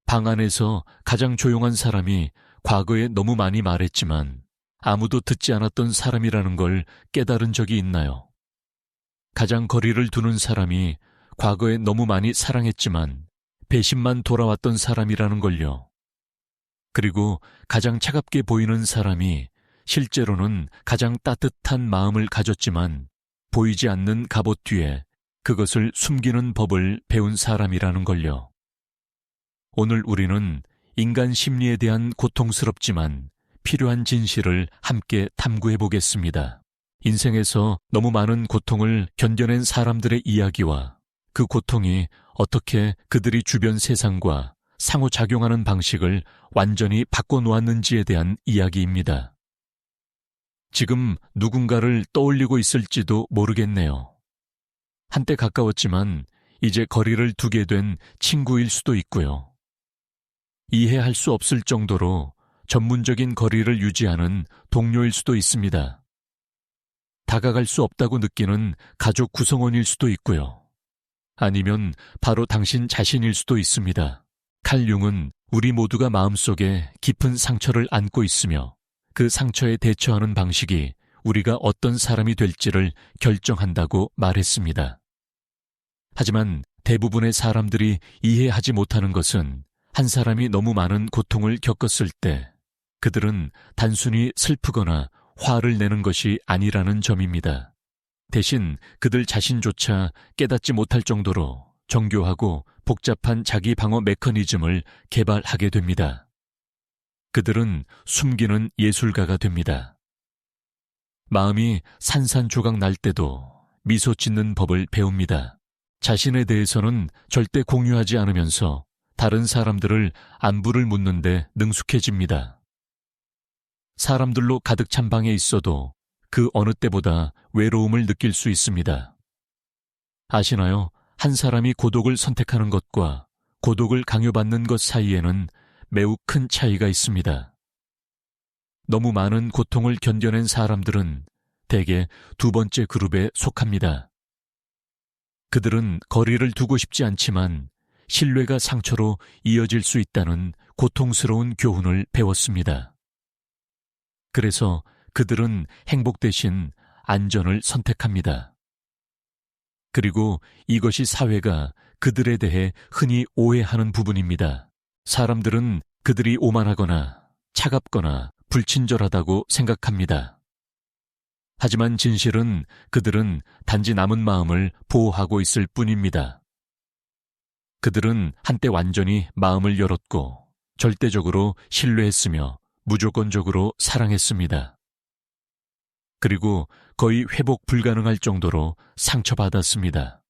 방 안에서 가장 조용한 사람이 과거에 너무 많이 말했지만 아무도 듣지 않았던 사람이라는 걸 깨달은 적이 있나요? 가장 거리를 두는 사람이 과거에 너무 많이 사랑했지만 배신만 돌아왔던 사람이라는 걸요. 그리고 가장 차갑게 보이는 사람이 실제로는 가장 따뜻한 마음을 가졌지만 보이지 않는 갑옷 뒤에 그것을 숨기는 법을 배운 사람이라는 걸요. 오늘 우리는 인간 심리에 대한 고통스럽지만 필요한 진실을 함께 탐구해 보겠습니다. 인생에서 너무 많은 고통을 견뎌낸 사람들의 이야기와 그 고통이 어떻게 그들이 주변 세상과 상호작용하는 방식을 완전히 바꿔놓았는지에 대한 이야기입니다. 지금 누군가를 떠올리고 있을지도 모르겠네요. 한때 가까웠지만 이제 거리를 두게 된 친구일 수도 있고요. 이해할 수 없을 정도로 전문적인 거리를 유지하는 동료일 수도 있습니다. 다가갈 수 없다고 느끼는 가족 구성원일 수도 있고요. 아니면 바로 당신 자신일 수도 있습니다. 칼 융은 우리 모두가 마음속에 깊은 상처를 안고 있으며 그 상처에 대처하는 방식이 우리가 어떤 사람이 될지를 결정한다고 말했습니다. 하지만 대부분의 사람들이 이해하지 못하는 것은 한 사람이 너무 많은 고통을 겪었을 때 그들은 단순히 슬프거나 화를 내는 것이 아니라는 점입니다. 대신 그들 자신조차 깨닫지 못할 정도로 정교하고 복잡한 자기 방어 메커니즘을 개발하게 됩니다. 그들은 숨기는 예술가가 됩니다. 마음이 산산조각 날 때도 미소 짓는 법을 배웁니다. 자신에 대해서는 절대 공유하지 않으면서 다른 사람들을 안부를 묻는데 능숙해집니다. 사람들로 가득 찬 방에 있어도 그 어느 때보다 외로움을 느낄 수 있습니다. 아시나요? 한 사람이 고독을 선택하는 것과 고독을 강요받는 것 사이에는 매우 큰 차이가 있습니다. 너무 많은 고통을 견뎌낸 사람들은 대개 두 번째 그룹에 속합니다. 그들은 거리를 두고 싶지 않지만 신뢰가 상처로 이어질 수 있다는 고통스러운 교훈을 배웠습니다. 그래서 그들은 행복 대신 안전을 선택합니다. 그리고 이것이 사회가 그들에 대해 흔히 오해하는 부분입니다. 사람들은 그들이 오만하거나 차갑거나 불친절하다고 생각합니다. 하지만 진실은 그들은 단지 남은 마음을 보호하고 있을 뿐입니다. 그들은 한때 완전히 마음을 열었고 절대적으로 신뢰했으며 무조건적으로 사랑했습니다. 그리고 거의 회복 불가능할 정도로 상처받았습니다.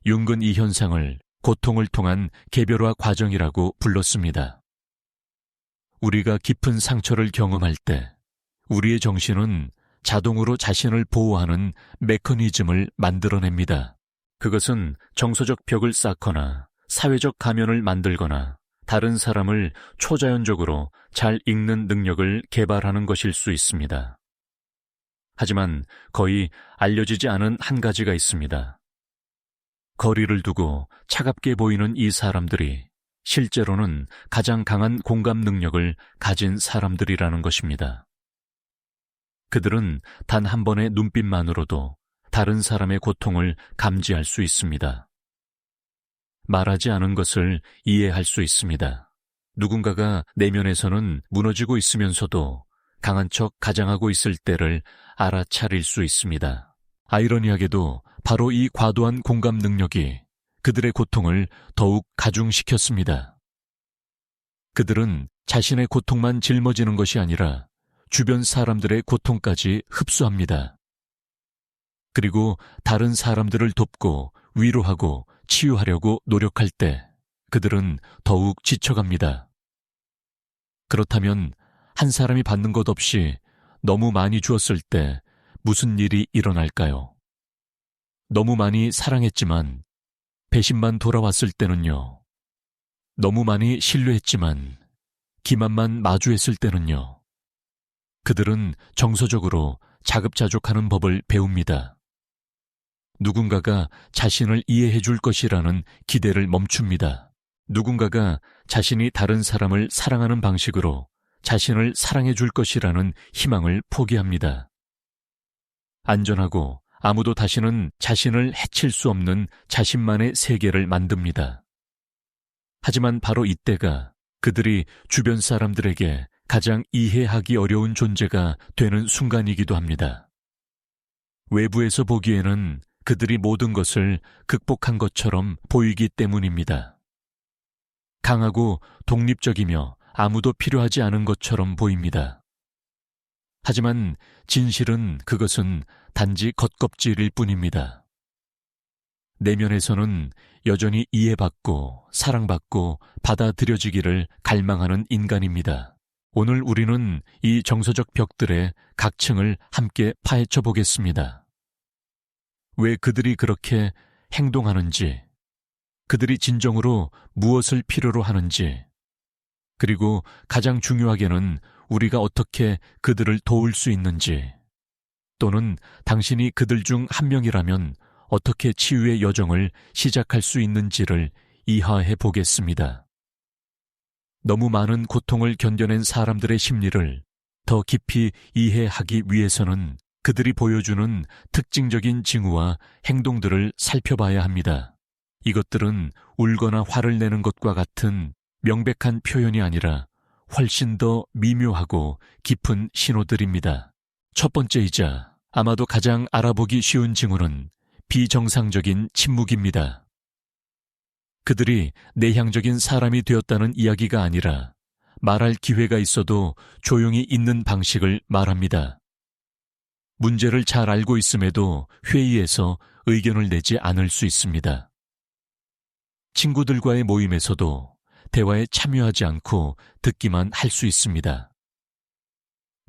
융은 이 현상을 고통을 통한 개별화 과정이라고 불렀습니다. 우리가 깊은 상처를 경험할 때 우리의 정신은 자동으로 자신을 보호하는 메커니즘을 만들어냅니다. 그것은 정서적 벽을 쌓거나 사회적 가면을 만들거나 다른 사람을 초자연적으로 잘 읽는 능력을 개발하는 것일 수 있습니다. 하지만 거의 알려지지 않은 한 가지가 있습니다. 거리를 두고 차갑게 보이는 이 사람들이 실제로는 가장 강한 공감 능력을 가진 사람들이라는 것입니다. 그들은 단 한 번의 눈빛만으로도 다른 사람의 고통을 감지할 수 있습니다. 말하지 않은 것을 이해할 수 있습니다. 누군가가 내면에서는 무너지고 있으면서도 강한 척 가장하고 있을 때를 알아차릴 수 있습니다. 아이러니하게도 바로 이 과도한 공감 능력이 그들의 고통을 더욱 가중시켰습니다. 그들은 자신의 고통만 짊어지는 것이 아니라 주변 사람들의 고통까지 흡수합니다. 그리고 다른 사람들을 돕고 위로하고 치유하려고 노력할 때 그들은 더욱 지쳐갑니다. 그렇다면 한 사람이 받는 것 없이 너무 많이 주었을 때 무슨 일이 일어날까요? 너무 많이 사랑했지만 배신만 돌아왔을 때는요? 너무 많이 신뢰했지만 기만만 마주했을 때는요? 그들은 정서적으로 자급자족하는 법을 배웁니다. 누군가가 자신을 이해해 줄 것이라는 기대를 멈춥니다. 누군가가 자신이 다른 사람을 사랑하는 방식으로 자신을 사랑해 줄 것이라는 희망을 포기합니다. 안전하고 아무도 다시는 자신을 해칠 수 없는 자신만의 세계를 만듭니다. 하지만 바로 이때가 그들이 주변 사람들에게 가장 이해하기 어려운 존재가 되는 순간이기도 합니다. 외부에서 보기에는 그들이 모든 것을 극복한 것처럼 보이기 때문입니다. 강하고 독립적이며 아무도 필요하지 않은 것처럼 보입니다. 하지만 진실은 그것은 단지 겉껍질일 뿐입니다. 내면에서는 여전히 이해받고 사랑받고 받아들여지기를 갈망하는 인간입니다. 오늘 우리는 이 정서적 벽들의 각층을 함께 파헤쳐 보겠습니다. 왜 그들이 그렇게 행동하는지, 그들이 진정으로 무엇을 필요로 하는지, 그리고 가장 중요하게는 우리가 어떻게 그들을 도울 수 있는지, 또는 당신이 그들 중 한 명이라면 어떻게 치유의 여정을 시작할 수 있는지를 이해해 보겠습니다. 너무 많은 고통을 견뎌낸 사람들의 심리를 더 깊이 이해하기 위해서는 그들이 보여주는 특징적인 징후와 행동들을 살펴봐야 합니다. 이것들은 울거나 화를 내는 것과 같은 명백한 표현이 아니라 훨씬 더 미묘하고 깊은 신호들입니다. 첫 번째이자 아마도 가장 알아보기 쉬운 징후는 비정상적인 침묵입니다. 그들이 내향적인 사람이 되었다는 이야기가 아니라 말할 기회가 있어도 조용히 있는 방식을 말합니다. 문제를 잘 알고 있음에도 회의에서 의견을 내지 않을 수 있습니다. 친구들과의 모임에서도 대화에 참여하지 않고 듣기만 할 수 있습니다.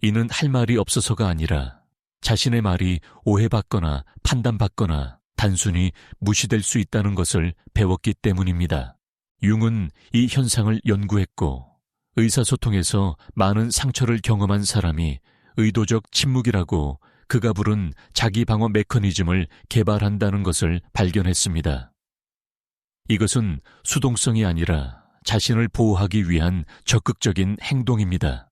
이는 할 말이 없어서가 아니라 자신의 말이 오해받거나 판단받거나 단순히 무시될 수 있다는 것을 배웠기 때문입니다. 융은 이 현상을 연구했고 의사소통에서 많은 상처를 경험한 사람이 의도적 침묵이라고 그가 부른 자기 방어 메커니즘을 개발한다는 것을 발견했습니다. 이것은 수동성이 아니라 자신을 보호하기 위한 적극적인 행동입니다.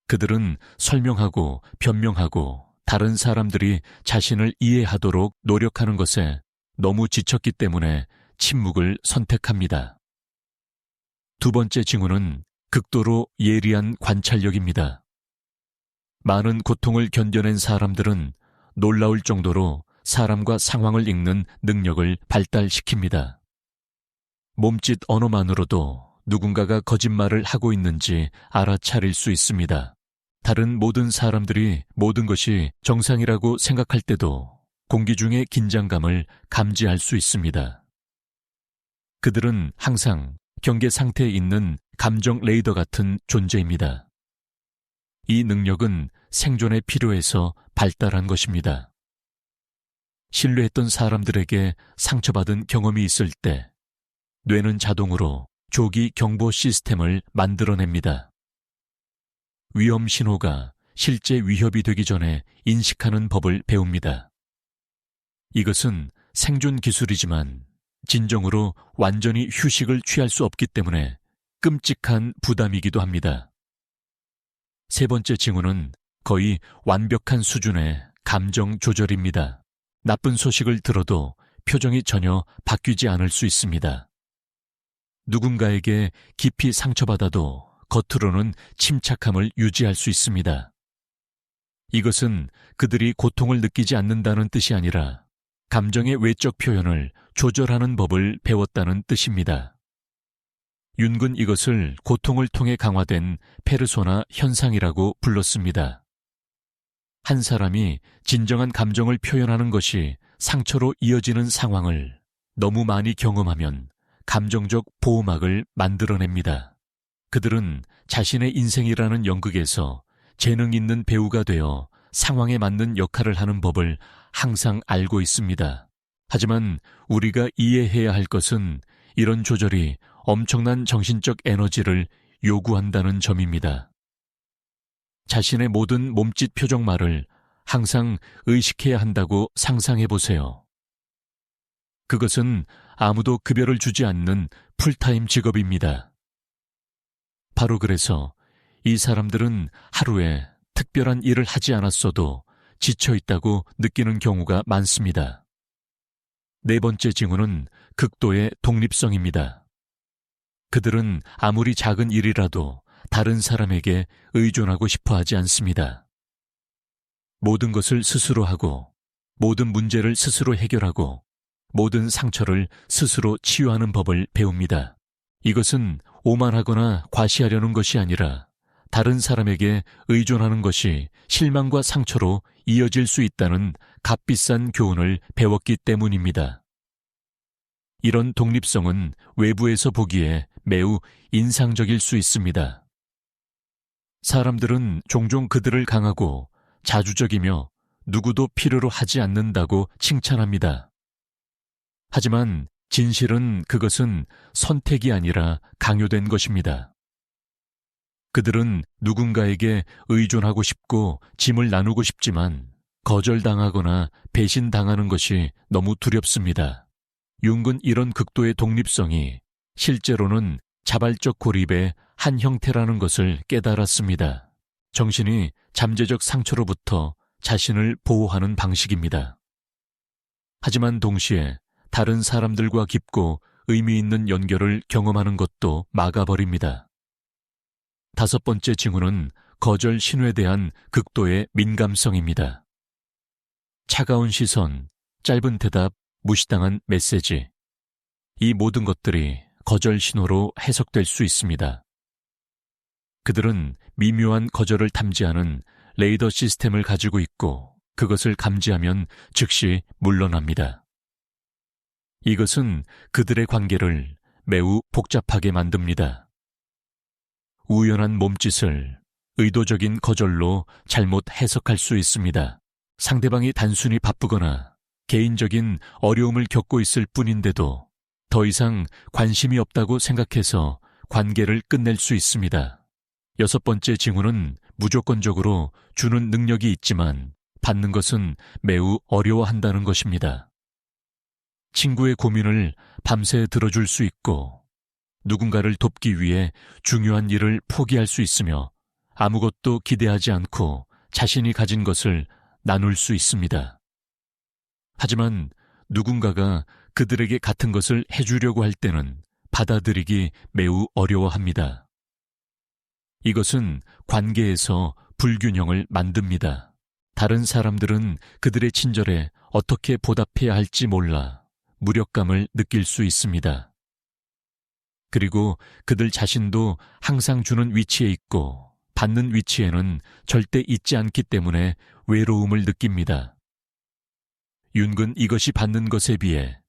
그들은 설명하고 변명하고 다른 사람들이 자신을 이해하도록 노력하는 것에 너무 지쳤기 때문에 침묵을 선택합니다. 두 번째 징후는 극도로 예리한 관찰력입니다. 많은 고통을 견뎌낸 사람들은 놀라울 정도로 사람과 상황을 읽는 능력을 발달시킵니다. 몸짓 언어만으로도 누군가가 거짓말을 하고 있는지 알아차릴 수 있습니다. 다른 모든 사람들이 모든 것이 정상이라고 생각할 때도 공기 중의 긴장감을 감지할 수 있습니다. 그들은 항상 경계 상태에 있는 감정 레이더 같은 존재입니다. 이 능력은 생존에 필요해서 발달한 것입니다. 신뢰했던 사람들에게 상처받은 경험이 있을 때 뇌는 자동으로 조기 경보 시스템을 만들어냅니다. 위험 신호가 실제 위협이 되기 전에 인식하는 법을 배웁니다. 이것은 생존 기술이지만 진정으로 완전히 휴식을 취할 수 없기 때문에 끔찍한 부담이기도 합니다. 세 번째 징후는 거의 완벽한 수준의 감정 조절입니다. 나쁜 소식을 들어도 표정이 전혀 바뀌지 않을 수 있습니다. 누군가에게 깊이 상처받아도 겉으로는 침착함을 유지할 수 있습니다. 이것은 그들이 고통을 느끼지 않는다는 뜻이 아니라 감정의 외적 표현을 조절하는 법을 배웠다는 뜻입니다. 윤은 이것을 고통을 통해 강화된 페르소나 현상이라고 불렀습니다. 한 사람이 진정한 감정을 표현하는 것이 상처로 이어지는 상황을 너무 많이 경험하면 감정적 보호막을 만들어냅니다. 그들은 자신의 인생이라는 연극에서 재능 있는 배우가 되어 상황에 맞는 역할을 하는 법을 항상 알고 있습니다. 하지만 우리가 이해해야 할 것은 이런 조절이 엄청난 정신적 에너지를 요구한다는 점입니다. 자신의 모든 몸짓 표정말을 항상 의식해야 한다고 상상해 보세요. 그것은 아무도 급여를 주지 않는 풀타임 직업입니다. 바로 그래서 이 사람들은 하루에 특별한 일을 하지 않았어도 지쳐 있다고 느끼는 경우가 많습니다. 네 번째 징후는 극도의 독립성입니다. 그들은 아무리 작은 일이라도 다른 사람에게 의존하고 싶어 하지 않습니다. 모든 것을 스스로 하고, 모든 문제를 스스로 해결하고, 모든 상처를 스스로 치유하는 법을 배웁니다. 이것은 오만하거나 과시하려는 것이 아니라 다른 사람에게 의존하는 것이 실망과 상처로 이어질 수 있다는 값비싼 교훈을 배웠기 때문입니다. 이런 독립성은 외부에서 보기에 매우 인상적일 수 있습니다. 사람들은 종종 그들을 강하고 자주적이며 누구도 필요로 하지 않는다고 칭찬합니다. 하지만 진실은 그것은 선택이 아니라 강요된 것입니다. 그들은 누군가에게 의존하고 싶고 짐을 나누고 싶지만 거절당하거나 배신당하는 것이 너무 두렵습니다. 융은 이런 극도의 독립성이 실제로는 자발적 고립의 한 형태라는 것을 깨달았습니다. 정신이 잠재적 상처로부터 자신을 보호하는 방식입니다. 하지만 동시에 다른 사람들과 깊고 의미 있는 연결을 경험하는 것도 막아버립니다. 다섯 번째 징후는 거절 신호에 대한 극도의 민감성입니다. 차가운 시선, 짧은 대답, 무시당한 메시지. 이 모든 것들이 거절 신호로 해석될 수 있습니다. 그들은 미묘한 거절을 탐지하는 레이더 시스템을 가지고 있고 그것을 감지하면 즉시 물러납니다. 이것은 그들의 관계를 매우 복잡하게 만듭니다. 우연한 몸짓을 의도적인 거절로 잘못 해석할 수 있습니다. 상대방이 단순히 바쁘거나 개인적인 어려움을 겪고 있을 뿐인데도 더 이상 관심이 없다고 생각해서 관계를 끝낼 수 있습니다. 여섯 번째 징후는 무조건적으로 주는 능력이 있지만 받는 것은 매우 어려워한다는 것입니다. 친구의 고민을 밤새 들어줄 수 있고 누군가를 돕기 위해 중요한 일을 포기할 수 있으며 아무것도 기대하지 않고 자신이 가진 것을 나눌 수 있습니다. 하지만 누군가가 그들에게 같은 것을 해주려고 할 때는 받아들이기 매우 어려워합니다. 이것은 관계에서 불균형을 만듭니다. 다른 사람들은 그들의 친절에 어떻게 보답해야 할지 몰라 무력감을 느낄 수 있습니다. 그리고 그들 자신도 항상 주는 위치에 있고 받는 위치에는 절대 있지 않기 때문에 외로움을 느낍니다. 융은 이것이 받는 것에 비해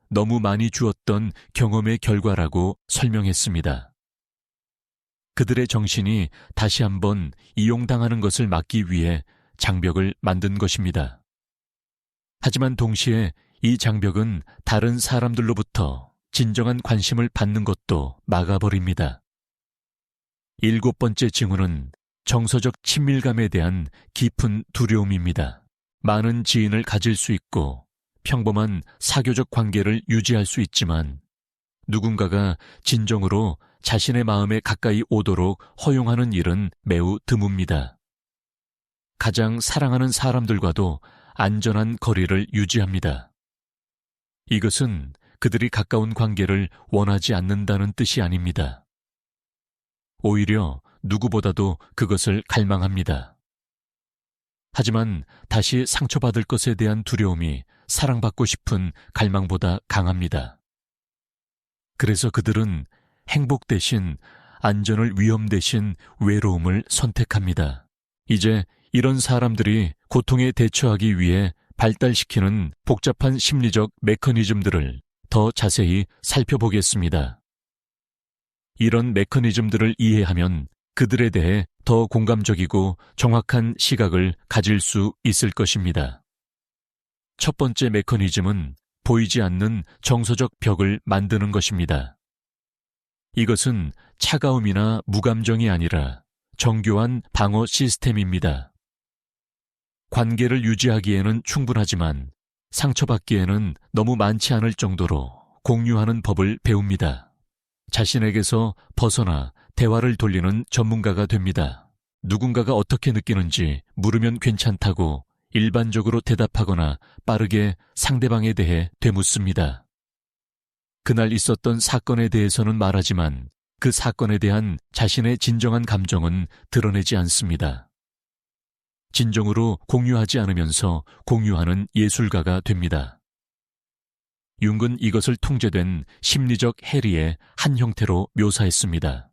너무 많이 주었던 경험의 결과라고 설명했습니다. 그들의 정신이 다시 한번 이용당하는 것을 막기 위해 장벽을 만든 것입니다. 하지만 동시에 이 장벽은 다른 사람들로부터 진정한 관심을 받는 것도 막아버립니다. 일곱 번째 징후는 정서적 친밀감에 대한 깊은 두려움입니다. 많은 지인을 가질 수 있고 평범한 사교적 관계를 유지할 수 있지만 누군가가 진정으로 자신의 마음에 가까이 오도록 허용하는 일은 매우 드뭅니다. 가장 사랑하는 사람들과도 안전한 거리를 유지합니다. 이것은 그들이 가까운 관계를 원하지 않는다는 뜻이 아닙니다. 오히려 누구보다도 그것을 갈망합니다. 하지만 다시 상처받을 것에 대한 두려움이 사랑받고 싶은 갈망보다 강합니다. 그래서 그들은 행복 대신 안전을 위험 대신 외로움을 선택합니다. 이제 이런 사람들이 고통에 대처하기 위해 발달시키는 복잡한 심리적 메커니즘들을 더 자세히 살펴보겠습니다. 이런 메커니즘들을 이해하면 그들에 대해 더 공감적이고 정확한 시각을 가질 수 있을 것입니다. 첫 번째 메커니즘은 보이지 않는 정서적 벽을 만드는 것입니다. 이것은 차가움이나 무감정이 아니라 정교한 방어 시스템입니다. 관계를 유지하기에는 충분하지만 상처받기에는 너무 많지 않을 정도로 공유하는 법을 배웁니다. 자신에게서 벗어나 대화를 돌리는 전문가가 됩니다. 누군가가 어떻게 느끼는지 물으면 괜찮다고 일반적으로 대답하거나 빠르게 상대방에 대해 되묻습니다. 그날 있었던 사건에 대해서는 말하지만 그 사건에 대한 자신의 진정한 감정은 드러내지 않습니다. 진정으로 공유하지 않으면서 공유하는 예술가가 됩니다. 융은 이것을 통제된 심리적 해리의 한 형태로 묘사했습니다.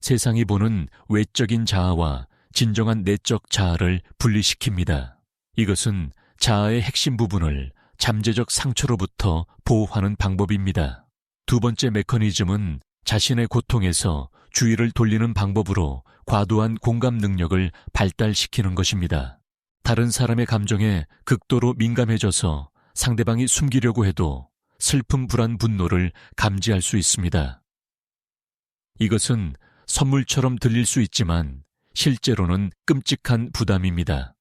세상이 보는 외적인 자아와 진정한 내적 자아를 분리시킵니다. 이것은 자아의 핵심 부분을 잠재적 상처로부터 보호하는 방법입니다. 두 번째 메커니즘은 자신의 고통에서 주의를 돌리는 방법으로 과도한 공감 능력을 발달시키는 것입니다. 다른 사람의 감정에 극도로 민감해져서 상대방이 숨기려고 해도 슬픔, 불안, 분노를 감지할 수 있습니다. 이것은 선물처럼 들릴 수 있지만 실제로는 끔찍한 부담입니다.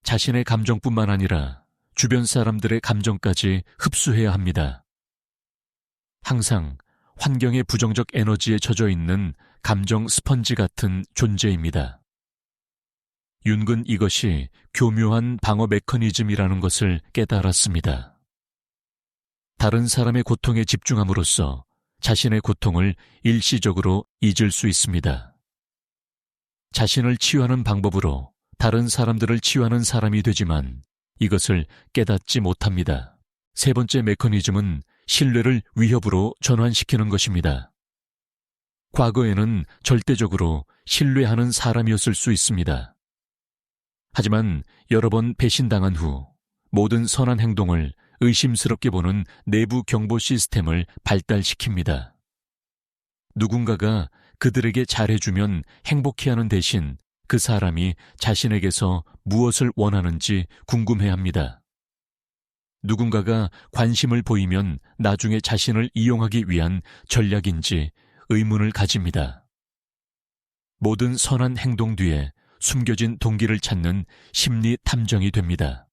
자신의 감정뿐만 아니라 주변 사람들의 감정까지 흡수해야 합니다. 항상 환경의 부정적 에너지에 젖어 있는 감정 스펀지 같은 존재입니다. 융은 이것이 교묘한 방어 메커니즘이라는 것을 깨달았습니다. 다른 사람의 고통에 집중함으로써 자신의 고통을 일시적으로 잊을 수 있습니다. 자신을 치유하는 방법으로 다른 사람들을 치유하는 사람이 되지만 이것을 깨닫지 못합니다. 세 번째 메커니즘은 신뢰를 위협으로 전환시키는 것입니다. 과거에는 절대적으로 신뢰하는 사람이었을 수 있습니다. 하지만 여러 번 배신당한 후 모든 선한 행동을 의심스럽게 보는 내부 경보 시스템을 발달시킵니다. 누군가가 그들에게 잘해주면 행복해하는 대신 그 사람이 자신에게서 무엇을 원하는지 궁금해합니다. 누군가가 관심을 보이면 나중에 자신을 이용하기 위한 전략인지 의문을 가집니다. 모든 선한 행동 뒤에 숨겨진 동기를 찾는 심리 탐정이 됩니다.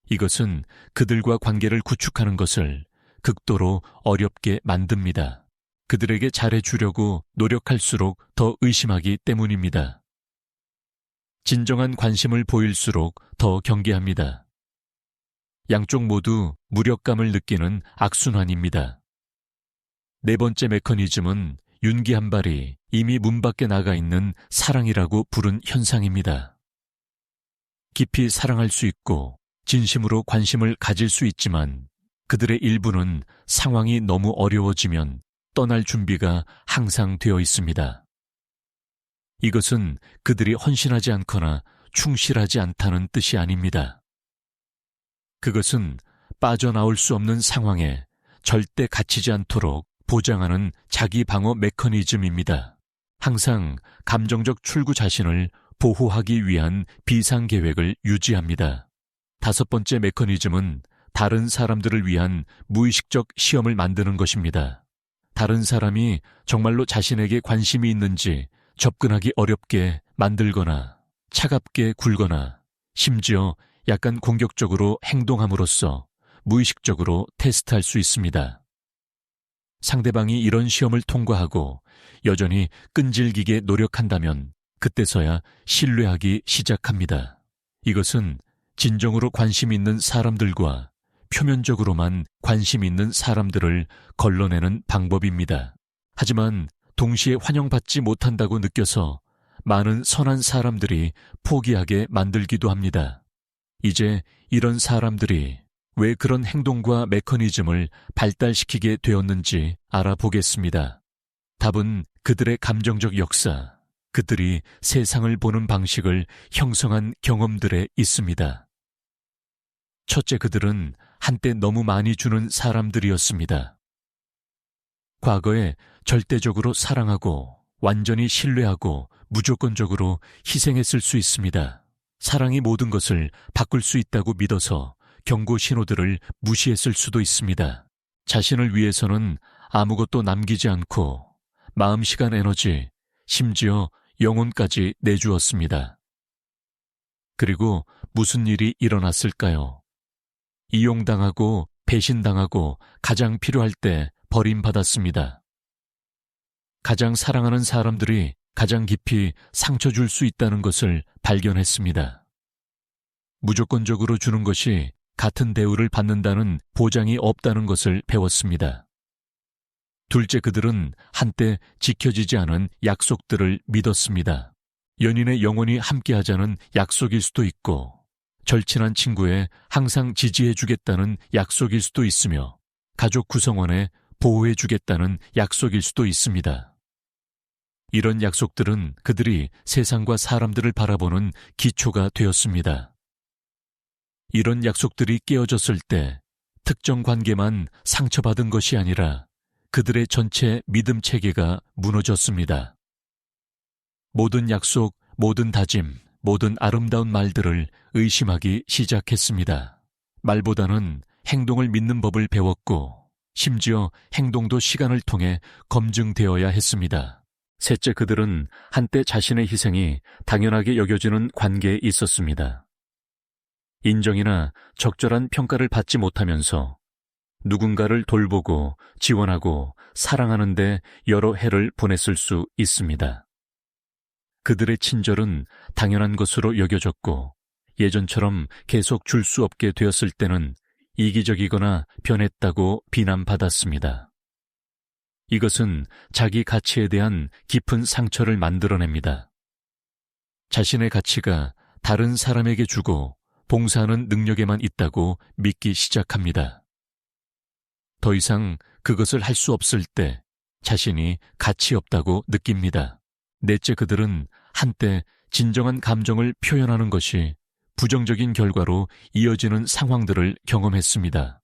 이것은 그들과 관계를 구축하는 것을 극도로 어렵게 만듭니다. 그들에게 잘해주려고 노력할수록 더 의심하기 때문입니다. 진정한 관심을 보일수록 더 경계합니다. 양쪽 모두 무력감을 느끼는 악순환입니다. 네 번째 메커니즘은 윤기 한 발이 이미 문 밖에 나가 있는 사랑이라고 부른 현상입니다. 깊이 사랑할 수 있고 진심으로 관심을 가질 수 있지만 그들의 일부는 상황이 너무 어려워지면 떠날 준비가 항상 되어 있습니다. 이것은 그들이 헌신하지 않거나 충실하지 않다는 뜻이 아닙니다. 그것은 빠져나올 수 없는 상황에 절대 갇히지 않도록 보장하는 자기 방어 메커니즘입니다. 항상 감정적 출구 자신을 보호하기 위한 비상계획을 유지합니다. 다섯 번째 메커니즘은 다른 사람들을 위한 무의식적 시험을 만드는 것입니다. 다른 사람이 정말로 자신에게 관심이 있는지 접근하기 어렵게 만들거나 차갑게 굴거나 심지어 약간 공격적으로 행동함으로써 무의식적으로 테스트할 수 있습니다. 상대방이 이런 시험을 통과하고 여전히 끈질기게 노력한다면 그때서야 신뢰하기 시작합니다. 이것은 진정으로 관심 있는 사람들과 표면적으로만 관심 있는 사람들을 걸러내는 방법입니다. 하지만 동시에 환영받지 못한다고 느껴서 많은 선한 사람들이 포기하게 만들기도 합니다. 이제 이런 사람들이 왜 그런 행동과 메커니즘을 발달시키게 되었는지 알아보겠습니다. 답은 그들의 감정적 역사, 그들이 세상을 보는 방식을 형성한 경험들에 있습니다. 첫째, 그들은 한때 너무 많이 주는 사람들이었습니다. 과거에 절대적으로 사랑하고 완전히 신뢰하고 무조건적으로 희생했을 수 있습니다. 사랑이 모든 것을 바꿀 수 있다고 믿어서 경고 신호들을 무시했을 수도 있습니다. 자신을 위해서는 아무것도 남기지 않고 마음, 시간, 에너지, 심지어 영혼까지 내주었습니다. 그리고 무슨 일이 일어났을까요? 이용당하고 배신당하고 가장 필요할 때 버림받았습니다. 가장 사랑하는 사람들이 가장 깊이 상처 줄 수 있다는 것을 발견했습니다. 무조건적으로 주는 것이 같은 대우를 받는다는 보장이 없다는 것을 배웠습니다. 둘째, 그들은 한때 지켜지지 않은 약속들을 믿었습니다. 연인의 영원히 함께하자는 약속일 수도 있고, 절친한 친구의 항상 지지해주겠다는 약속일 수도 있으며, 가족 구성원에 보호해주겠다는 약속일 수도 있습니다. 이런 약속들은 그들이 세상과 사람들을 바라보는 기초가 되었습니다. 이런 약속들이 깨어졌을 때 특정 관계만 상처받은 것이 아니라 그들의 전체 믿음 체계가 무너졌습니다. 모든 약속, 모든 다짐, 모든 아름다운 말들을 의심하기 시작했습니다. 말보다는 행동을 믿는 법을 배웠고, 심지어 행동도 시간을 통해 검증되어야 했습니다. 셋째, 그들은 한때 자신의 희생이 당연하게 여겨지는 관계에 있었습니다. 인정이나 적절한 평가를 받지 못하면서 누군가를 돌보고 지원하고 사랑하는 데 여러 해를 보냈을 수 있습니다. 그들의 친절은 당연한 것으로 여겨졌고, 예전처럼 계속 줄 수 없게 되었을 때는 이기적이거나 변했다고 비난받았습니다. 이것은 자기 가치에 대한 깊은 상처를 만들어냅니다. 자신의 가치가 다른 사람에게 주고 봉사하는 능력에만 있다고 믿기 시작합니다. 더 이상 그것을 할 수 없을 때 자신이 가치 없다고 느낍니다. 넷째, 그들은 한때 진정한 감정을 표현하는 것이 부정적인 결과로 이어지는 상황들을 경험했습니다.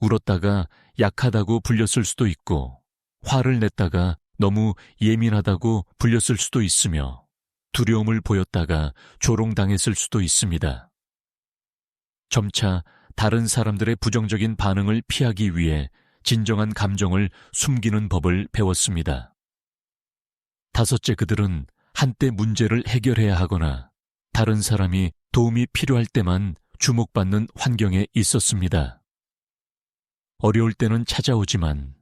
울었다가 약하다고 불렸을 수도 있고, 화를 냈다가 너무 예민하다고 불렸을 수도 있으며, 두려움을 보였다가 조롱당했을 수도 있습니다. 점차 다른 사람들의 부정적인 반응을 피하기 위해 진정한 감정을 숨기는 법을 배웠습니다. 다섯째, 그들은 한때 문제를 해결해야 하거나 다른 사람이 도움이 필요할 때만 주목받는 환경에 있었습니다. 어려울 때는 찾아오지만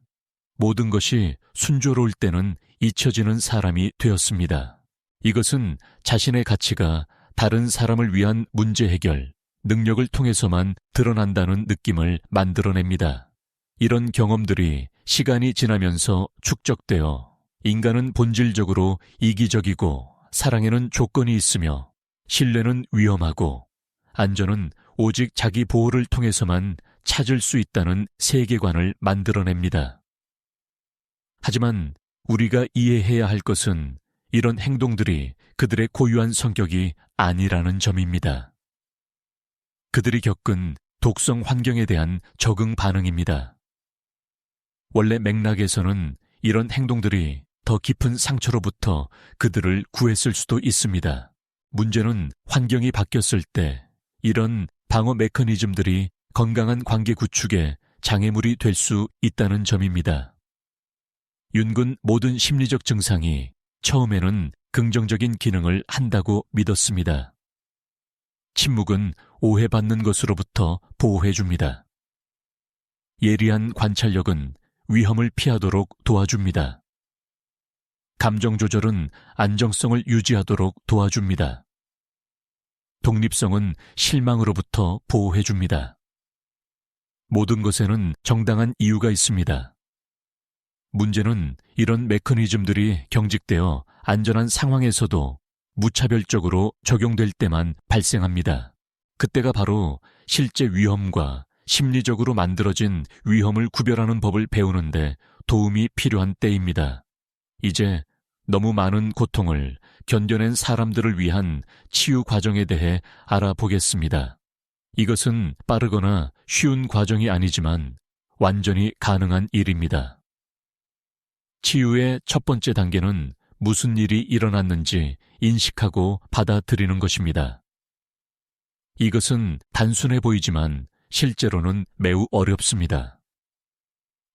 모든 것이 순조로울 때는 잊혀지는 사람이 되었습니다. 이것은 자신의 가치가 다른 사람을 위한 문제 해결, 능력을 통해서만 드러난다는 느낌을 만들어냅니다. 이런 경험들이 시간이 지나면서 축적되어 인간은 본질적으로 이기적이고, 사랑에는 조건이 있으며 신뢰는 위험하고 안전은 오직 자기 보호를 통해서만 찾을 수 있다는 세계관을 만들어냅니다. 하지만 우리가 이해해야 할 것은 이런 행동들이 그들의 고유한 성격이 아니라는 점입니다. 그들이 겪은 독성 환경에 대한 적응 반응입니다. 원래 맥락에서는 이런 행동들이 더 깊은 상처로부터 그들을 구했을 수도 있습니다. 문제는 환경이 바뀌었을 때 이런 방어 메커니즘들이 건강한 관계 구축에 장애물이 될 수 있다는 점입니다. 윤군 모든 심리적 증상이 처음에는 긍정적인 기능을 한다고 믿었습니다. 침묵은 오해받는 것으로부터 보호해줍니다. 예리한 관찰력은 위험을 피하도록 도와줍니다. 감정 조절은 안정성을 유지하도록 도와줍니다. 독립성은 실망으로부터 보호해줍니다. 모든 것에는 정당한 이유가 있습니다. 문제는 이런 메커니즘들이 경직되어 안전한 상황에서도 무차별적으로 적용될 때만 발생합니다. 그때가 바로 실제 위험과 심리적으로 만들어진 위험을 구별하는 법을 배우는데 도움이 필요한 때입니다. 이제 너무 많은 고통을 견뎌낸 사람들을 위한 치유 과정에 대해 알아보겠습니다. 이것은 빠르거나 쉬운 과정이 아니지만 완전히 가능한 일입니다. 치유의 첫 번째 단계는 무슨 일이 일어났는지 인식하고 받아들이는 것입니다. 이것은 단순해 보이지만 실제로는 매우 어렵습니다.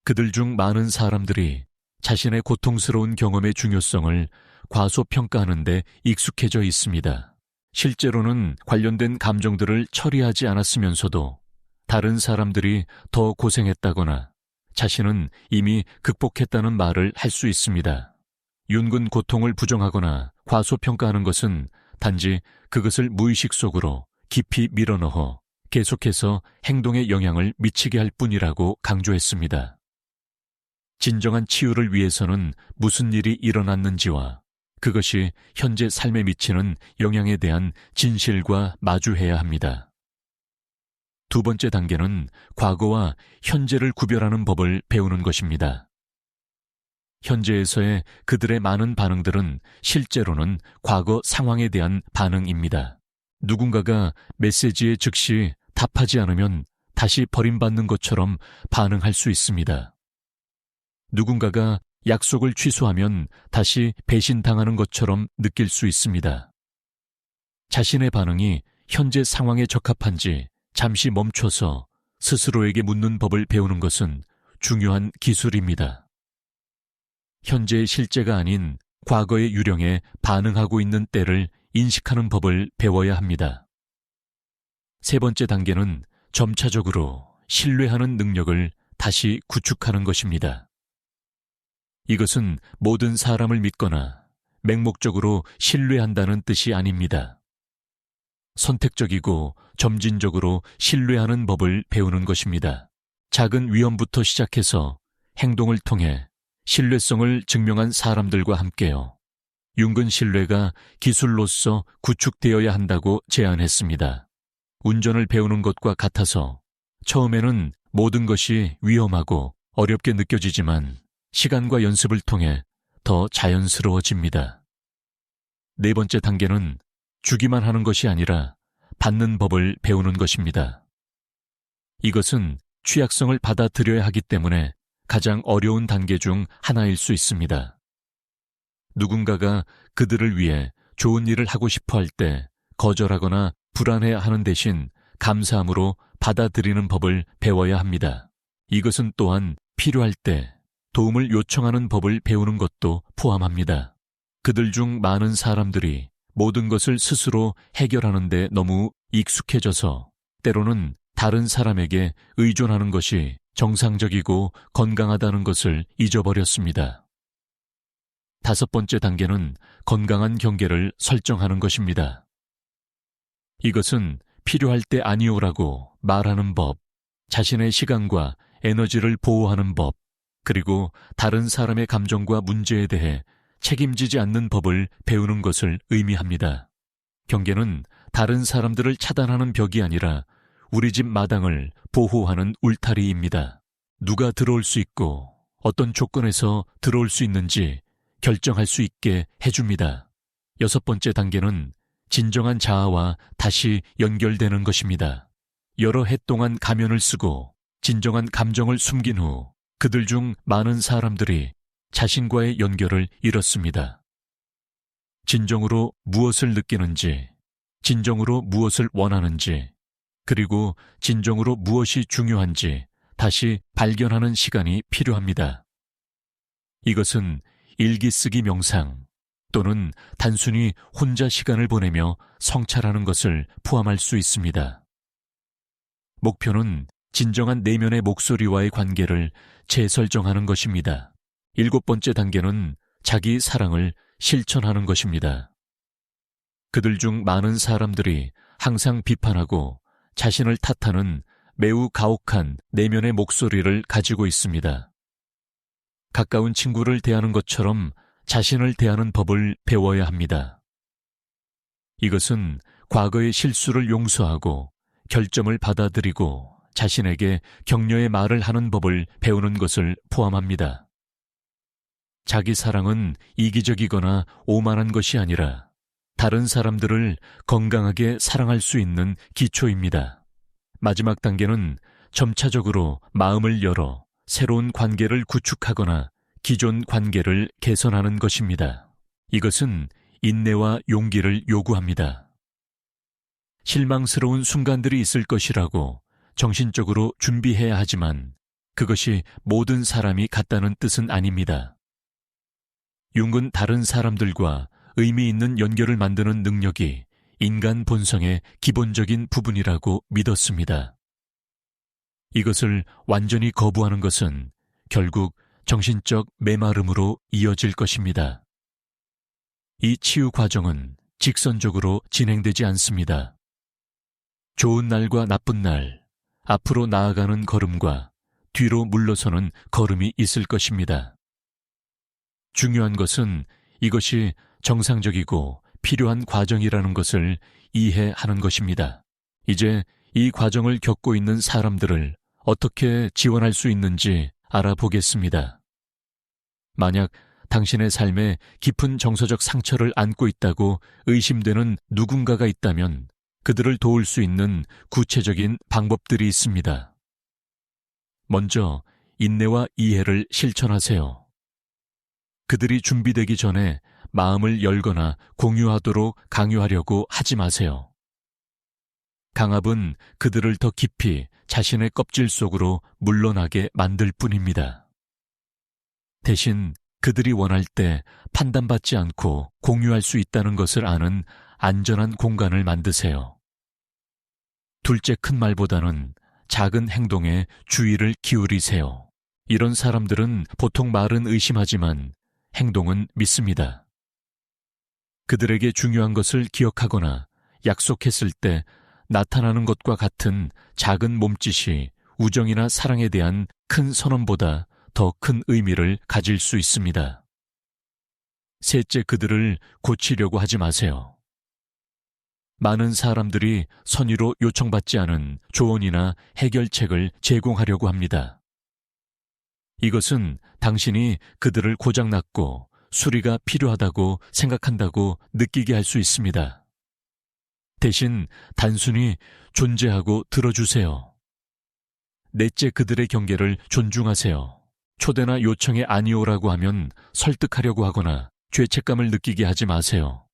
그들 중 많은 사람들이 자신의 고통스러운 경험의 중요성을 과소평가하는 데 익숙해져 있습니다. 실제로는 관련된 감정들을 처리하지 않았으면서도 다른 사람들이 더 고생했다거나 자신은 이미 극복했다는 말을 할 수 있습니다. 윤근 고통을 부정하거나 과소평가하는 것은 단지 그것을 무의식 속으로 깊이 밀어넣어 계속해서 행동에 영향을 미치게 할 뿐이라고 강조했습니다. 진정한 치유를 위해서는 무슨 일이 일어났는지와 그것이 현재 삶에 미치는 영향에 대한 진실과 마주해야 합니다. 두 번째 단계는 과거와 현재를 구별하는 법을 배우는 것입니다. 현재에서의 그들의 많은 반응들은 실제로는 과거 상황에 대한 반응입니다. 누군가가 메시지에 즉시 답하지 않으면 다시 버림받는 것처럼 반응할 수 있습니다. 누군가가 약속을 취소하면 다시 배신당하는 것처럼 느낄 수 있습니다. 자신의 반응이 현재 상황에 적합한지 잠시 멈춰서 스스로에게 묻는 법을 배우는 것은 중요한 기술입니다. 현재의 실제가 아닌 과거의 유령에 반응하고 있는 때를 인식하는 법을 배워야 합니다. 세 번째 단계는 점차적으로 신뢰하는 능력을 다시 구축하는 것입니다. 이것은 모든 사람을 믿거나 맹목적으로 신뢰한다는 뜻이 아닙니다. 선택적이고 점진적으로 신뢰하는 법을 배우는 것입니다. 작은 위험부터 시작해서 행동을 통해 신뢰성을 증명한 사람들과 함께요. 윤근 신뢰가 기술로서 구축되어야 한다고 제안했습니다. 운전을 배우는 것과 같아서 처음에는 모든 것이 위험하고 어렵게 느껴지지만 시간과 연습을 통해 더 자연스러워집니다. 네 번째 단계는 주기만 하는 것이 아니라 받는 법을 배우는 것입니다. 이것은 취약성을 받아들여야 하기 때문에 가장 어려운 단계 중 하나일 수 있습니다. 누군가가 그들을 위해 좋은 일을 하고 싶어 할 때 거절하거나 불안해하는 대신 감사함으로 받아들이는 법을 배워야 합니다. 이것은 또한 필요할 때 도움을 요청하는 법을 배우는 것도 포함합니다. 그들 중 많은 사람들이 모든 것을 스스로 해결하는 데 너무 익숙해져서 때로는 다른 사람에게 의존하는 것이 정상적이고 건강하다는 것을 잊어버렸습니다. 다섯 번째 단계는 건강한 경계를 설정하는 것입니다. 이것은 필요할 때 아니오라고 말하는 법, 자신의 시간과 에너지를 보호하는 법, 그리고 다른 사람의 감정과 문제에 대해 책임지지 않는 법을 배우는 것을 의미합니다. 경계는 다른 사람들을 차단하는 벽이 아니라 우리 집 마당을 보호하는 울타리입니다. 누가 들어올 수 있고 어떤 조건에서 들어올 수 있는지 결정할 수 있게 해줍니다. 여섯 번째 단계는 진정한 자아와 다시 연결되는 것입니다. 여러 해 동안 가면을 쓰고 진정한 감정을 숨긴 후 그들 중 많은 사람들이 자신과의 연결을 잃었습니다. 진정으로 무엇을 느끼는지, 진정으로 무엇을 원하는지, 그리고 진정으로 무엇이 중요한지 다시 발견하는 시간이 필요합니다. 이것은 일기 쓰기 명상 또는 단순히 혼자 시간을 보내며 성찰하는 것을 포함할 수 있습니다. 목표는 진정한 내면의 목소리와의 관계를 재설정하는 것입니다. 일곱 번째 단계는 자기 사랑을 실천하는 것입니다. 그들 중 많은 사람들이 항상 비판하고 자신을 탓하는 매우 가혹한 내면의 목소리를 가지고 있습니다. 가까운 친구를 대하는 것처럼 자신을 대하는 법을 배워야 합니다. 이것은 과거의 실수를 용서하고 결점을 받아들이고 자신에게 격려의 말을 하는 법을 배우는 것을 포함합니다. 자기 사랑은 이기적이거나 오만한 것이 아니라 다른 사람들을 건강하게 사랑할 수 있는 기초입니다. 마지막 단계는 점차적으로 마음을 열어 새로운 관계를 구축하거나 기존 관계를 개선하는 것입니다. 이것은 인내와 용기를 요구합니다. 실망스러운 순간들이 있을 것이라고 정신적으로 준비해야 하지만 그것이 모든 사람이 같다는 뜻은 아닙니다. 융은 다른 사람들과 의미 있는 연결을 만드는 능력이 인간 본성의 기본적인 부분이라고 믿었습니다. 이것을 완전히 거부하는 것은 결국 정신적 메마름으로 이어질 것입니다. 이 치유 과정은 직선적으로 진행되지 않습니다. 좋은 날과 나쁜 날, 앞으로 나아가는 걸음과 뒤로 물러서는 걸음이 있을 것입니다. 중요한 것은 이것이 정상적이고 필요한 과정이라는 것을 이해하는 것입니다. 이제 이 과정을 겪고 있는 사람들을 어떻게 지원할 수 있는지 알아보겠습니다. 만약 당신의 삶에 깊은 정서적 상처를 안고 있다고 의심되는 누군가가 있다면 그들을 도울 수 있는 구체적인 방법들이 있습니다. 먼저 인내와 이해를 실천하세요. 그들이 준비되기 전에 마음을 열거나 공유하도록 강요하려고 하지 마세요. 강압은 그들을 더 깊이 자신의 껍질 속으로 물러나게 만들 뿐입니다. 대신 그들이 원할 때 판단받지 않고 공유할 수 있다는 것을 아는 안전한 공간을 만드세요. 둘째 큰 말보다는 작은 행동에 주의를 기울이세요. 이런 사람들은 보통 말은 의심하지만 행동은 믿습니다. 그들에게 중요한 것을 기억하거나 약속했을 때 나타나는 것과 같은 작은 몸짓이 우정이나 사랑에 대한 큰 선언보다 더 큰 의미를 가질 수 있습니다. 셋째, 그들을 고치려고 하지 마세요. 많은 사람들이 선의로 요청받지 않은 조언이나 해결책을 제공하려고 합니다. 이것은 당신이 그들을 고장났고 수리가 필요하다고 생각한다고 느끼게 할 수 있습니다. 대신 단순히 존재하고 들어주세요. 넷째, 그들의 경계를 존중하세요. 초대나 요청에 아니오라고 하면 설득하려고 하거나 죄책감을 느끼게 하지 마세요.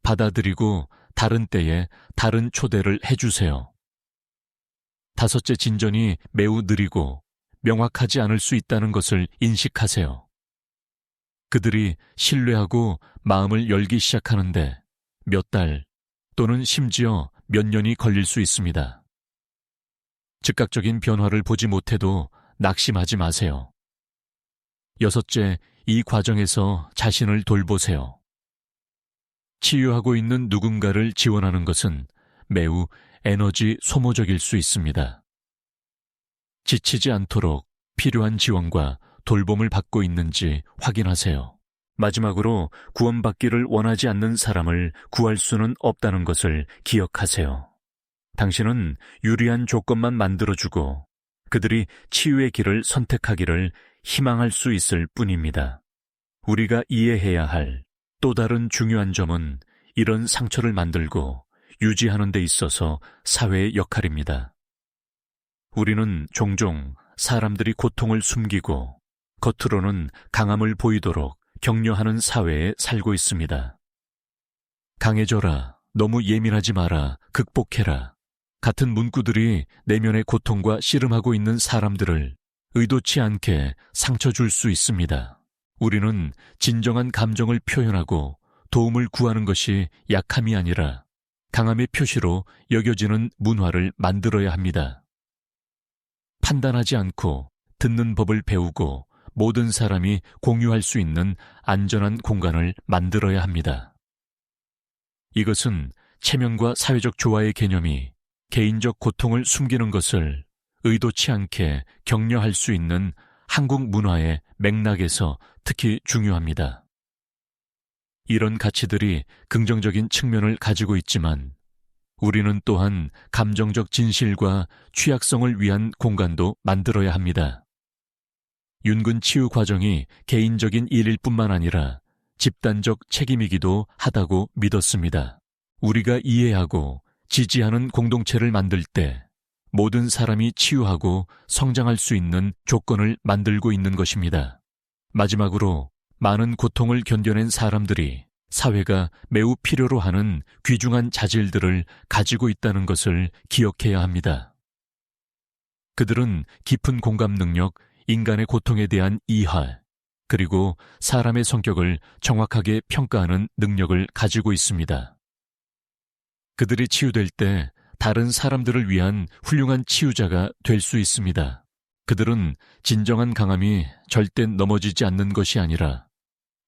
받아들이고 다른 때에 다른 초대를 해주세요. 다섯째, 진전이 매우 느리고 명확하지 않을 수 있다는 것을 인식하세요. 그들이 신뢰하고 마음을 열기 시작하는데 몇 달 또는 심지어 몇 년이 걸릴 수 있습니다. 즉각적인 변화를 보지 못해도 낙심하지 마세요. 여섯째, 이 과정에서 자신을 돌보세요. 치유하고 있는 누군가를 지원하는 것은 매우 에너지 소모적일 수 있습니다. 지치지 않도록 필요한 지원과 돌봄을 받고 있는지 확인하세요. 마지막으로 구원받기를 원하지 않는 사람을 구할 수는 없다는 것을 기억하세요. 당신은 유리한 조건만 만들어주고 그들이 치유의 길을 선택하기를 희망할 수 있을 뿐입니다. 우리가 이해해야 할 또 다른 중요한 점은 이런 상처를 만들고 유지하는 데 있어서 사회의 역할입니다. 우리는 종종 사람들이 고통을 숨기고 겉으로는 강함을 보이도록 격려하는 사회에 살고 있습니다. 강해져라, 너무 예민하지 마라, 극복해라 같은 문구들이 내면의 고통과 씨름하고 있는 사람들을 의도치 않게 상처 줄 수 있습니다. 우리는 진정한 감정을 표현하고 도움을 구하는 것이 약함이 아니라 강함의 표시로 여겨지는 문화를 만들어야 합니다. 판단하지 않고 듣는 법을 배우고 모든 사람이 공유할 수 있는 안전한 공간을 만들어야 합니다. 이것은 체면과 사회적 조화의 개념이 개인적 고통을 숨기는 것을 의도치 않게 격려할 수 있는 한국 문화의 맥락에서 특히 중요합니다. 이런 가치들이 긍정적인 측면을 가지고 있지만 우리는 또한 감정적 진실과 취약성을 위한 공간도 만들어야 합니다. 윤근 치유 과정이 개인적인 일일 뿐만 아니라 집단적 책임이기도 하다고 믿었습니다. 우리가 이해하고 지지하는 공동체를 만들 때 모든 사람이 치유하고 성장할 수 있는 조건을 만들고 있는 것입니다. 마지막으로 많은 고통을 견뎌낸 사람들이 사회가 매우 필요로 하는 귀중한 자질들을 가지고 있다는 것을 기억해야 합니다. 그들은 깊은 공감 능력, 인간의 고통에 대한 이해, 그리고 사람의 성격을 정확하게 평가하는 능력을 가지고 있습니다. 그들이 치유될 때 다른 사람들을 위한 훌륭한 치유자가 될 수 있습니다. 그들은 진정한 강함이 절대 넘어지지 않는 것이 아니라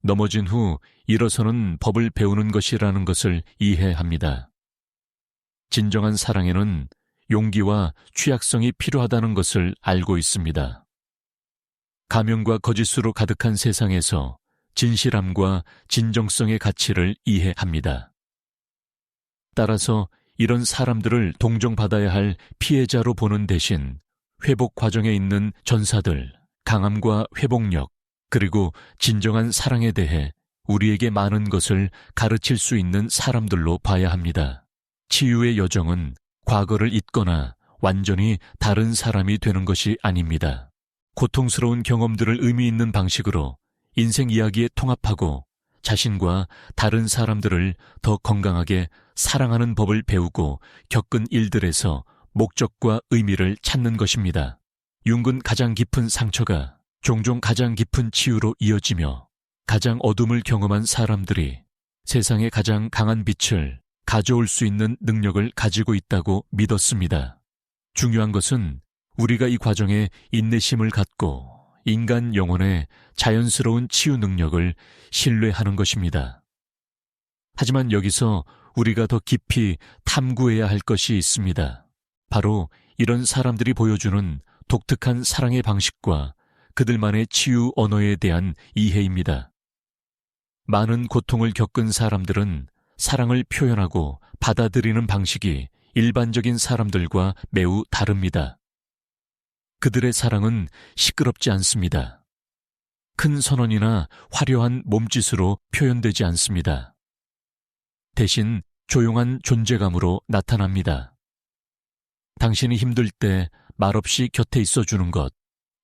넘어진 후 일어서는 법을 배우는 것이라는 것을 이해합니다. 진정한 사랑에는 용기와 취약성이 필요하다는 것을 알고 있습니다. 가면과 거짓으로 가득한 세상에서 진실함과 진정성의 가치를 이해합니다. 따라서 이런 사람들을 동정받아야 할 피해자로 보는 대신 회복 과정에 있는 전사들, 강함과 회복력, 그리고 진정한 사랑에 대해 우리에게 많은 것을 가르칠 수 있는 사람들로 봐야 합니다. 치유의 여정은 과거를 잊거나 완전히 다른 사람이 되는 것이 아닙니다. 고통스러운 경험들을 의미 있는 방식으로 인생 이야기에 통합하고 자신과 다른 사람들을 더 건강하게 사랑하는 법을 배우고 겪은 일들에서 목적과 의미를 찾는 것입니다. 윤근 가장 깊은 상처가 종종 가장 깊은 치유로 이어지며 가장 어둠을 경험한 사람들이 세상에 가장 강한 빛을 가져올 수 있는 능력을 가지고 있다고 믿었습니다. 중요한 것은 우리가 이 과정에 인내심을 갖고 인간 영혼의 자연스러운 치유 능력을 신뢰하는 것입니다. 하지만 여기서 우리가 더 깊이 탐구해야 할 것이 있습니다. 바로 이런 사람들이 보여주는 독특한 사랑의 방식과 그들만의 치유 언어에 대한 이해입니다. 많은 고통을 겪은 사람들은 사랑을 표현하고 받아들이는 방식이 일반적인 사람들과 매우 다릅니다. 그들의 사랑은 시끄럽지 않습니다. 큰 선언이나 화려한 몸짓으로 표현되지 않습니다. 대신 조용한 존재감으로 나타납니다. 당신이 힘들 때 말없이 곁에 있어주는 것,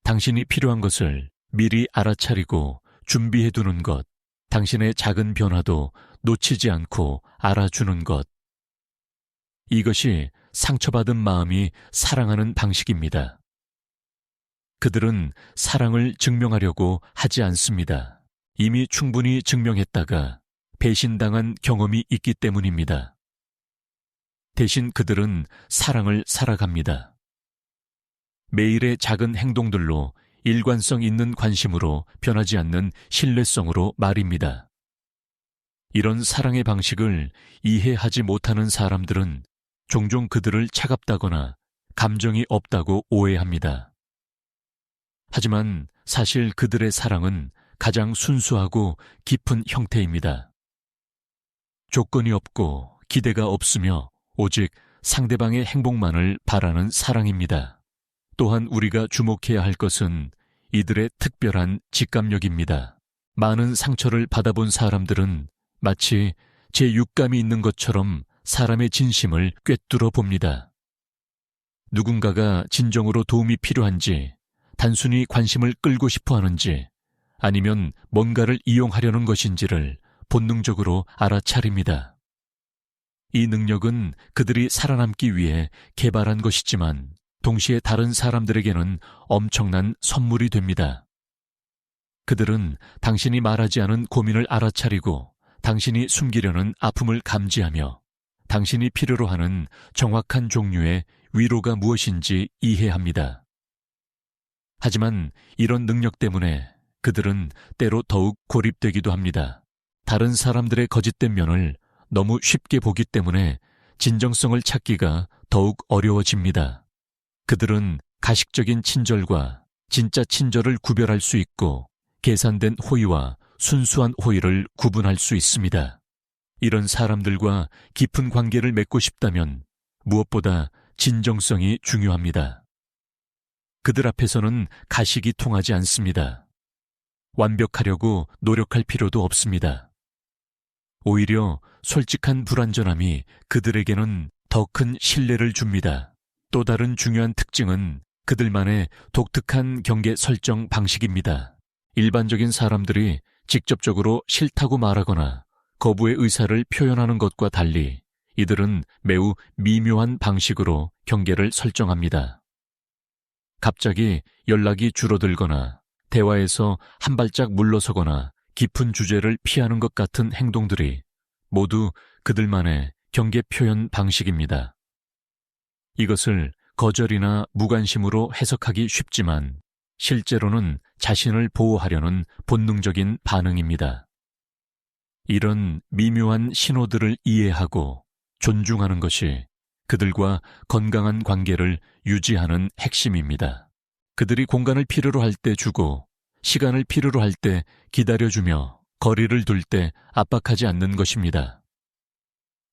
당신이 필요한 것을 미리 알아차리고 준비해두는 것, 당신의 작은 변화도 놓치지 않고 알아주는 것. 이것이 상처받은 마음이 사랑하는 방식입니다. 그들은 사랑을 증명하려고 하지 않습니다. 이미 충분히 증명했다가 배신당한 경험이 있기 때문입니다. 대신 그들은 사랑을 살아갑니다. 매일의 작은 행동들로 일관성 있는 관심으로 변하지 않는 신뢰성으로 말입니다. 이런 사랑의 방식을 이해하지 못하는 사람들은 종종 그들을 차갑다거나 감정이 없다고 오해합니다. 하지만 사실 그들의 사랑은 가장 순수하고 깊은 형태입니다. 조건이 없고 기대가 없으며 오직 상대방의 행복만을 바라는 사랑입니다. 또한 우리가 주목해야 할 것은 이들의 특별한 직감력입니다. 많은 상처를 받아본 사람들은 마치 제 육감이 있는 것처럼 사람의 진심을 꿰뚫어 봅니다. 누군가가 진정으로 도움이 필요한지, 단순히 관심을 끌고 싶어 하는지, 아니면 뭔가를 이용하려는 것인지를 본능적으로 알아차립니다. 이 능력은 그들이 살아남기 위해 개발한 것이지만 동시에 다른 사람들에게는 엄청난 선물이 됩니다. 그들은 당신이 말하지 않은 고민을 알아차리고 당신이 숨기려는 아픔을 감지하며 당신이 필요로 하는 정확한 종류의 위로가 무엇인지 이해합니다. 하지만 이런 능력 때문에 그들은 때로 더욱 고립되기도 합니다. 다른 사람들의 거짓된 면을 너무 쉽게 보기 때문에 진정성을 찾기가 더욱 어려워집니다. 그들은 가식적인 친절과 진짜 친절을 구별할 수 있고 계산된 호의와 순수한 호의를 구분할 수 있습니다. 이런 사람들과 깊은 관계를 맺고 싶다면 무엇보다 진정성이 중요합니다. 그들 앞에서는 가식이 통하지 않습니다. 완벽하려고 노력할 필요도 없습니다. 오히려 솔직한 불완전함이 그들에게는 더 큰 신뢰를 줍니다. 또 다른 중요한 특징은 그들만의 독특한 경계 설정 방식입니다. 일반적인 사람들이 직접적으로 싫다고 말하거나 거부의 의사를 표현하는 것과 달리 이들은 매우 미묘한 방식으로 경계를 설정합니다. 갑자기 연락이 줄어들거나 대화에서 한 발짝 물러서거나 깊은 주제를 피하는 것 같은 행동들이 모두 그들만의 경계 표현 방식입니다. 이것을 거절이나 무관심으로 해석하기 쉽지만 실제로는 자신을 보호하려는 본능적인 반응입니다. 이런 미묘한 신호들을 이해하고 존중하는 것이 그들과 건강한 관계를 유지하는 핵심입니다. 그들이 공간을 필요로 할 때 주고 시간을 필요로 할 때 기다려주며 거리를 둘 때 압박하지 않는 것입니다.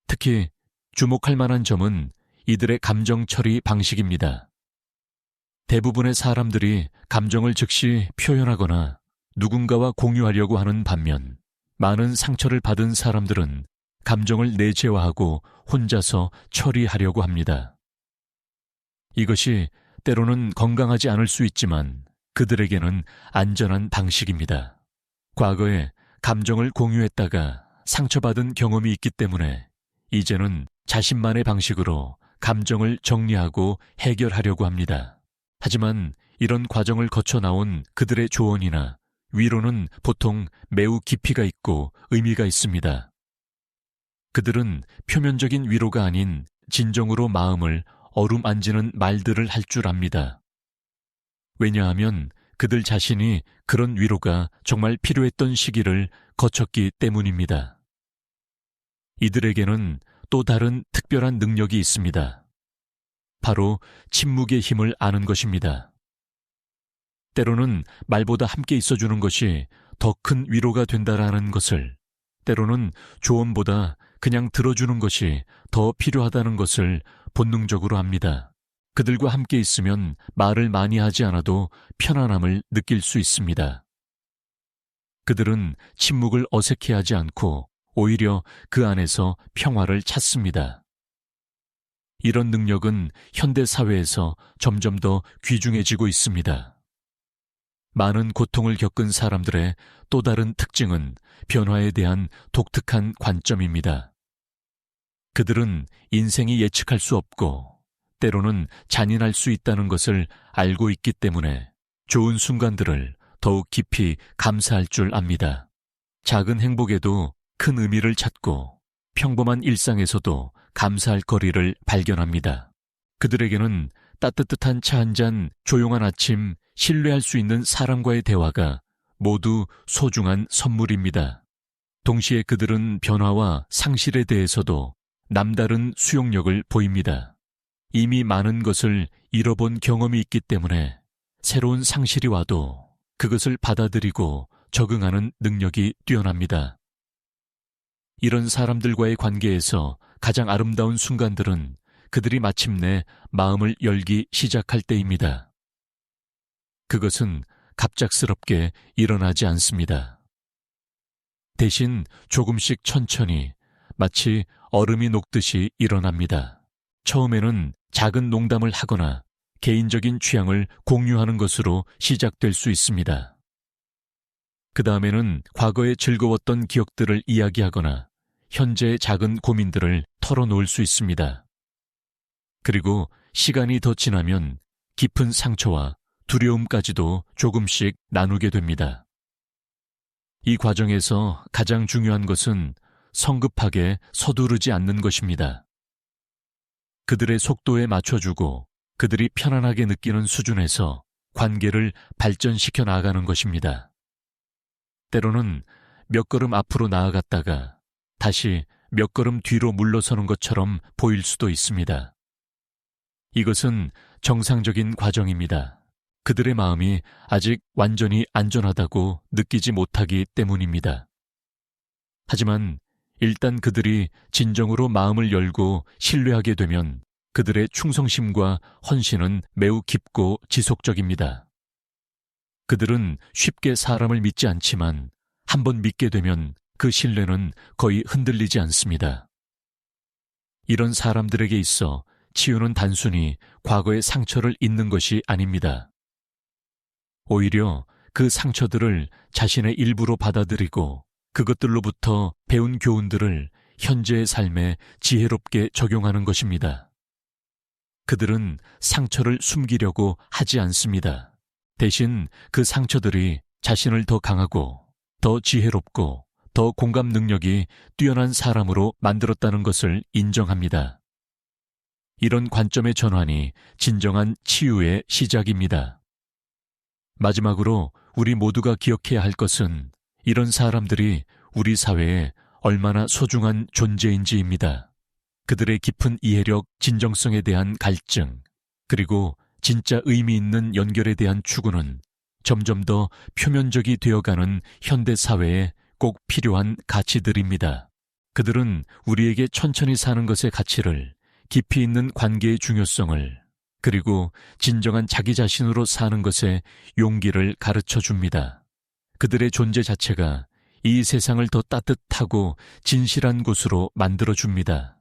특히 주목할 만한 점은 이들의 감정 처리 방식입니다. 대부분의 사람들이 감정을 즉시 표현하거나 누군가와 공유하려고 하는 반면 많은 상처를 받은 사람들은 감정을 내재화하고 혼자서 처리하려고 합니다. 이것이 때로는 건강하지 않을 수 있지만 그들에게는 안전한 방식입니다. 과거에 감정을 공유했다가 상처받은 경험이 있기 때문에 이제는 자신만의 방식으로 감정을 정리하고 해결하려고 합니다. 하지만 이런 과정을 거쳐 나온 그들의 조언이나 위로는 보통 매우 깊이가 있고 의미가 있습니다. 그들은 표면적인 위로가 아닌 진정으로 마음을 어루만지는 말들을 할 줄 압니다. 왜냐하면 그들 자신이 그런 위로가 정말 필요했던 시기를 거쳤기 때문입니다. 이들에게는 또 다른 특별한 능력이 있습니다. 바로 침묵의 힘을 아는 것입니다. 때로는 말보다 함께 있어주는 것이 더 큰 위로가 된다라는 것을, 때로는 조언보다 그냥 들어주는 것이 더 필요하다는 것을 본능적으로 압니다. 그들과 함께 있으면 말을 많이 하지 않아도 편안함을 느낄 수 있습니다. 그들은 침묵을 어색해하지 않고 오히려 그 안에서 평화를 찾습니다. 이런 능력은 현대 사회에서 점점 더 귀중해지고 있습니다. 많은 고통을 겪은 사람들의 또 다른 특징은 변화에 대한 독특한 관점입니다. 그들은 인생이 예측할 수 없고 때로는 잔인할 수 있다는 것을 알고 있기 때문에 좋은 순간들을 더욱 깊이 감사할 줄 압니다. 작은 행복에도 큰 의미를 찾고 평범한 일상에서도 감사할 거리를 발견합니다. 그들에게는 따뜻한 차 한 잔, 조용한 아침, 신뢰할 수 있는 사람과의 대화가 모두 소중한 선물입니다. 동시에 그들은 변화와 상실에 대해서도 남다른 수용력을 보입니다. 이미 많은 것을 잃어본 경험이 있기 때문에 새로운 상실이 와도 그것을 받아들이고 적응하는 능력이 뛰어납니다. 이런 사람들과의 관계에서 가장 아름다운 순간들은 그들이 마침내 마음을 열기 시작할 때입니다. 그것은 갑작스럽게 일어나지 않습니다. 대신 조금씩 천천히 마치 얼음이 녹듯이 일어납니다. 처음에는 작은 농담을 하거나 개인적인 취향을 공유하는 것으로 시작될 수 있습니다. 그 다음에는 과거의 즐거웠던 기억들을 이야기하거나 현재의 작은 고민들을 털어놓을 수 있습니다. 그리고 시간이 더 지나면 깊은 상처와 두려움까지도 조금씩 나누게 됩니다. 이 과정에서 가장 중요한 것은 성급하게 서두르지 않는 것입니다. 그들의 속도에 맞춰주고 그들이 편안하게 느끼는 수준에서 관계를 발전시켜 나가는 것입니다. 때로는 몇 걸음 앞으로 나아갔다가 다시 몇 걸음 뒤로 물러서는 것처럼 보일 수도 있습니다. 이것은 정상적인 과정입니다. 그들의 마음이 아직 완전히 안전하다고 느끼지 못하기 때문입니다. 하지만 일단 그들이 진정으로 마음을 열고 신뢰하게 되면 그들의 충성심과 헌신은 매우 깊고 지속적입니다. 그들은 쉽게 사람을 믿지 않지만 한번 믿게 되면 그 신뢰는 거의 흔들리지 않습니다. 이런 사람들에게 있어 치유는 단순히 과거의 상처를 잊는 것이 아닙니다. 오히려 그 상처들을 자신의 일부로 받아들이고 그것들로부터 배운 교훈들을 현재의 삶에 지혜롭게 적용하는 것입니다. 그들은 상처를 숨기려고 하지 않습니다. 대신 그 상처들이 자신을 더 강하고 더 지혜롭고 더 공감 능력이 뛰어난 사람으로 만들었다는 것을 인정합니다. 이런 관점의 전환이 진정한 치유의 시작입니다. 마지막으로 우리 모두가 기억해야 할 것은 이런 사람들이 우리 사회에 얼마나 소중한 존재인지입니다. 그들의 깊은 이해력, 진정성에 대한 갈증, 그리고 진짜 의미 있는 연결에 대한 추구는 점점 더 표면적이 되어가는 현대 사회에 꼭 필요한 가치들입니다. 그들은 우리에게 천천히 사는 것의 가치를, 깊이 있는 관계의 중요성을, 그리고 진정한 자기 자신으로 사는 것의 용기를 가르쳐 줍니다. 그들의 존재 자체가 이 세상을 더 따뜻하고 진실한 곳으로 만들어 줍니다.